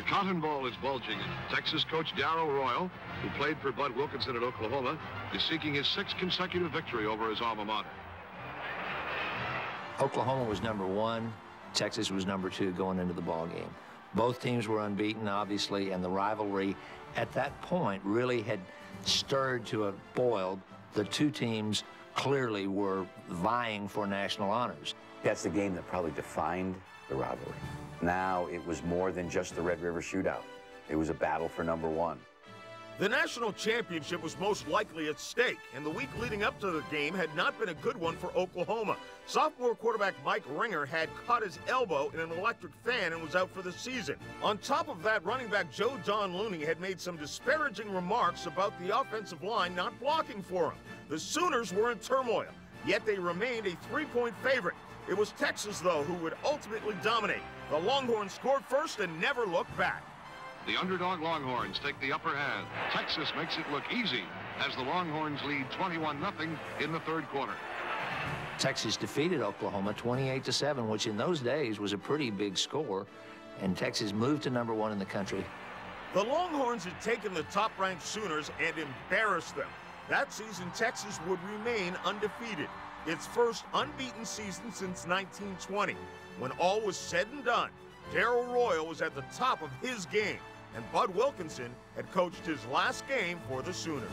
The Cotton Bowl is bulging. Texas coach Darrell Royal, who played for Bud Wilkinson at Oklahoma, is seeking his 6th consecutive victory over his alma mater. Oklahoma was #1. Texas was #2 going into the ball game. Both teams were unbeaten, obviously, and the rivalry at that point really had stirred to a boil. The two teams clearly were vying for national honors. That's the game that probably defined the rivalry. Now it was more than just the Red River Shootout. It was a battle for #1. The national championship was most likely at stake, and the week leading up to the game had not been a good one for Oklahoma. Sophomore quarterback Mike Ringer had caught his elbow in an electric fan and was out for the season. On top of that, running back Joe Don Looney had made some disparaging remarks about the offensive line not blocking for him. The Sooners were in turmoil, yet they remained a 3-point favorite. It was Texas, though, who would ultimately dominate. The Longhorns scored first and never looked back. The underdog Longhorns take the upper hand. Texas makes it look easy as the Longhorns lead 21-0 in the third quarter. Texas defeated Oklahoma 28-7, which in those days was a pretty big score, and Texas moved to #1 in the country. The Longhorns had taken the top-ranked Sooners and embarrassed them. That season, Texas would remain undefeated, its first unbeaten season since 1920. When all was said and done, Darrell Royal was at the top of his game, and Bud Wilkinson had coached his last game for the Sooners.